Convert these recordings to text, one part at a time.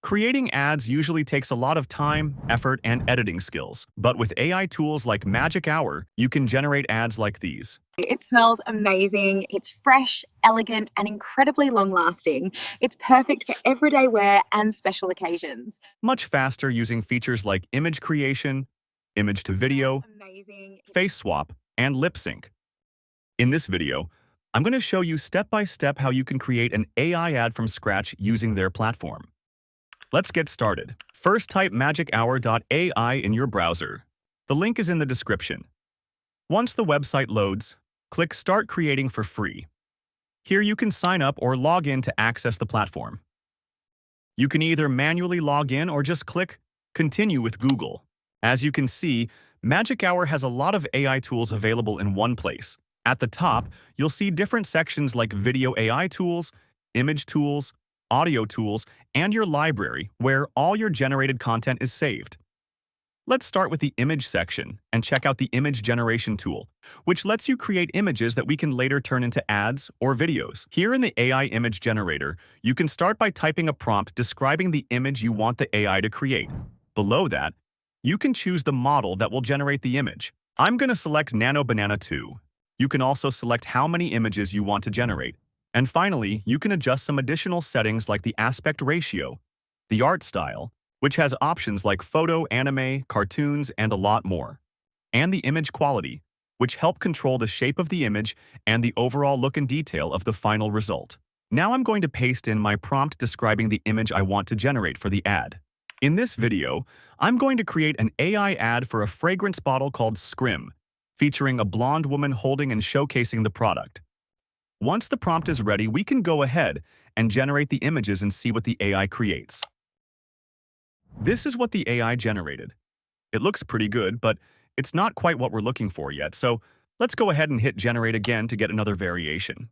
Creating ads usually takes a lot of time, effort, and editing skills, but with AI tools like Magic Hour, you can generate ads like these. It smells amazing, it's fresh, elegant, and incredibly long lasting. It's perfect for everyday wear and special occasions. Much faster using features like image creation, image to video, Amazing. face swap, and lip sync. In this video, I'm going to show you step by step how you can create an AI ad from scratch using their platform. Let's get started. First, type magichour.ai in your browser. The link is in the description. Once the website loads, click Start Creating for free. Here you can sign up or log in to access the platform. You can either manually log in or just click Continue with Google. As you can see, Magic Hour has a lot of AI tools available in one place. At the top, you'll see different sections like Video AI tools, Image tools, Audio tools, and your library, where all your generated content is saved. Let's start with the Image section and check out the Image Generation tool, which lets you create images that we can later turn into ads or videos. Here in the AI Image Generator, you can start by typing a prompt describing the image you want the AI to create. Below that, you can choose the model that will generate the image. I'm going to select Nano Banana 2. You can also select how many images you want to generate. And finally, you can adjust some additional settings like the aspect ratio, the art style, which has options like photo, anime, cartoons, and a lot more, and the image quality, which help control the shape of the image and the overall look and detail of the final result. Now I'm going to paste in my prompt describing the image I want to generate for the ad. In this video, I'm going to create an AI ad for a fragrance bottle called Scrim, featuring a blonde woman holding and showcasing the product. Once the prompt is ready, we can go ahead and generate the images and see what the AI creates. This is what the AI generated. It looks pretty good, but it's not quite what we're looking for yet, so let's go ahead and hit Generate again to get another variation.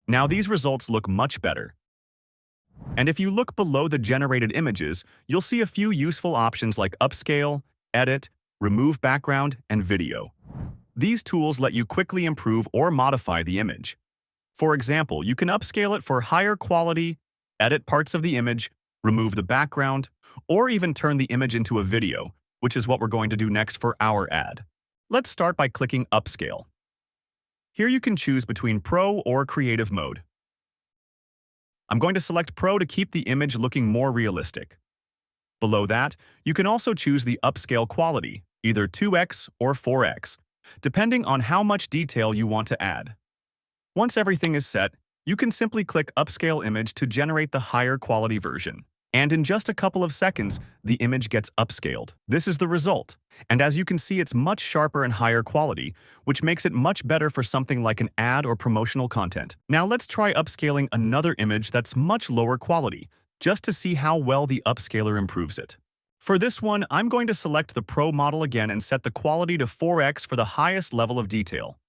Now these results look much better. And if you look below the generated images, you'll see a few useful options like Upscale, Edit, Remove Background, and Video. These tools let you quickly improve or modify the image. For example, you can upscale it for higher quality, edit parts of the image, remove the background, or even turn the image into a video, which is what we're going to do next for our ad. Let's start by clicking Upscale. Here you can choose between Pro or Creative mode. I'm going to select Pro to keep the image looking more realistic. Below that, you can also choose the upscale quality, either 2x or 4x, depending on how much detail you want to add. Once everything is set, you can simply click Upscale Image to generate the higher quality version. And in just a couple of seconds, the image gets upscaled. This is the result. And as you can see, it's much sharper and higher quality, which makes it much better for something like an ad or promotional content. Now let's try upscaling another image that's much lower quality, just to see how well the upscaler improves it. For this one, I'm going to select the Pro model again and set the quality to 4x for the highest level of detail.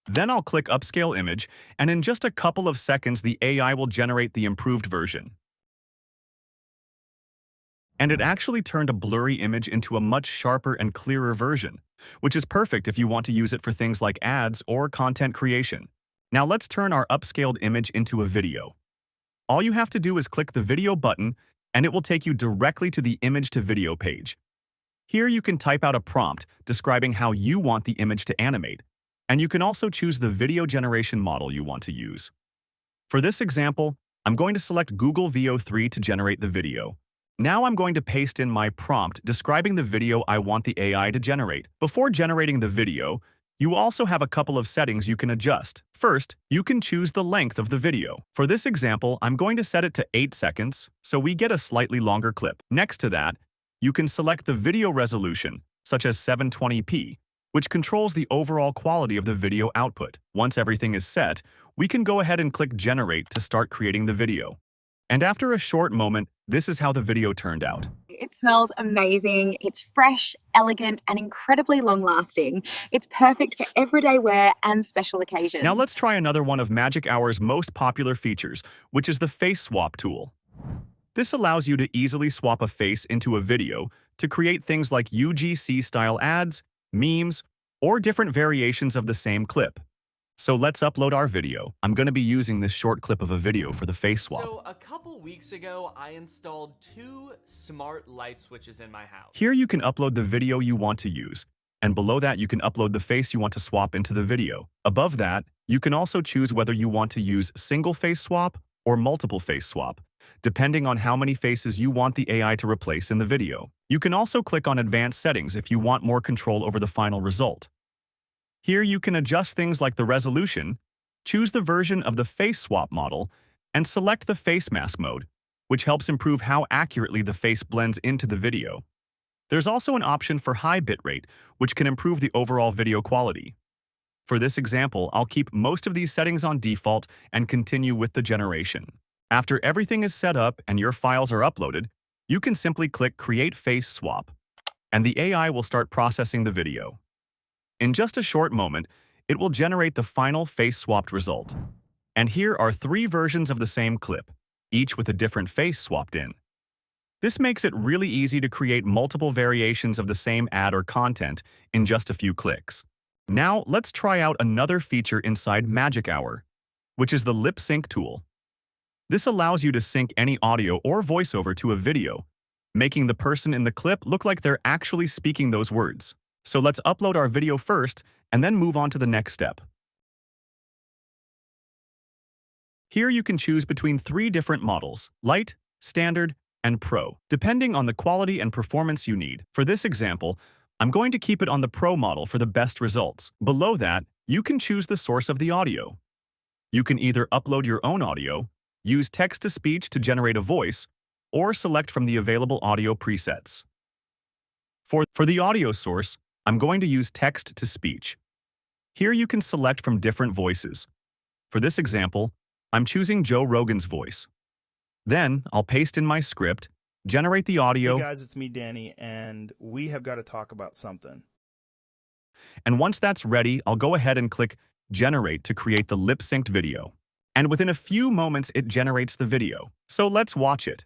Then I'll click Upscale Image, and in just a couple of seconds, the AI will generate the improved version. And it actually turned a blurry image into a much sharper and clearer version, which is perfect if you want to use it for things like ads or content creation. Now let's turn our upscaled image into a video. All you have to do is click the video button, and it will take you directly to the image to video page. Here you can type out a prompt describing how you want the image to animate, and you can also choose the video generation model you want to use. For this example, I'm going to select Google Veo 3 to generate the video. Now I'm going to paste in my prompt describing the video I want the AI to generate. Before generating the video, you also have a couple of settings you can adjust. First, you can choose the length of the video. For this example, I'm going to set it to 8 seconds, so we get a slightly longer clip. Next to that, you can select the video resolution, such as 720p, which controls the overall quality of the video output. Once everything is set, we can go ahead and click Generate to start creating the video. And after a short moment, this is how the video turned out. It smells amazing, it's fresh, elegant, and incredibly long lasting. It's perfect for everyday wear and special occasions. Now let's try another one of Magic Hour's most popular features, which is the Face Swap tool. This allows you to easily swap a face into a video to create things like UGC-style ads, memes, or different variations of the same clip. So let's upload our video. I'm going to be using this short clip of a video for the face swap. So a couple weeks ago, I installed 2 smart light switches in my house. Here you can upload the video you want to use, and below that you can upload the face you want to swap into the video. Above that, you can also choose whether you want to use single face swap or multiple face swap, depending on how many faces you want the AI to replace in the video. You can also click on Advanced Settings if you want more control over the final result. Here you can adjust things like the resolution, choose the version of the face swap model, and select the face mask mode, which helps improve how accurately the face blends into the video. There's also an option for high bitrate, which can improve the overall video quality. For this example, I'll keep most of these settings on default and continue with the generation. After everything is set up and your files are uploaded, you can simply click Create Face Swap, and the AI will start processing the video. In just a short moment, it will generate the final face-swapped result. And here are 3 versions of the same clip, each with a different face swapped in. This makes it really easy to create multiple variations of the same ad or content in just a few clicks. Now, let's try out another feature inside Magic Hour, which is the lip sync tool. This allows you to sync any audio or voiceover to a video, making the person in the clip look like they're actually speaking those words. So let's upload our video first and then move on to the next step. Here you can choose between 3 different models: Light, Standard, and Pro, depending on the quality and performance you need. For this example, I'm going to keep it on the Pro model for the best results. Below that, you can choose the source of the audio. You can either upload your own audio, use text-to-speech to generate a voice, or select from the available audio presets. For the audio source, I'm going to use text-to-speech. Here you can select from different voices. For this example, I'm choosing Joe Rogan's voice. Then, I'll paste in my script, generate the audio. Hey guys, it's me, Danny, and we have got to talk about something. And once that's ready, I'll go ahead and click Generate to create the lip-synced video. And within a few moments, it generates the video. So let's watch it.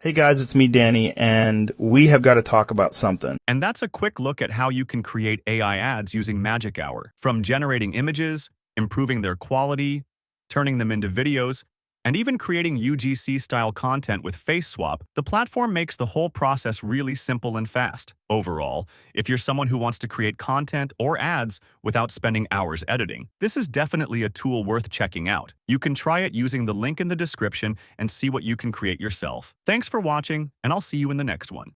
Hey guys, it's me, Danny, and we have got to talk about something. And that's a quick look at how you can create AI ads using Magic Hour. From generating images, improving their quality, turning them into videos, and even creating UGC-style content with Face Swap, the platform makes the whole process really simple and fast. Overall, if you're someone who wants to create content or ads without spending hours editing, this is definitely a tool worth checking out. You can try it using the link in the description and see what you can create yourself. Thanks for watching, and I'll see you in the next one.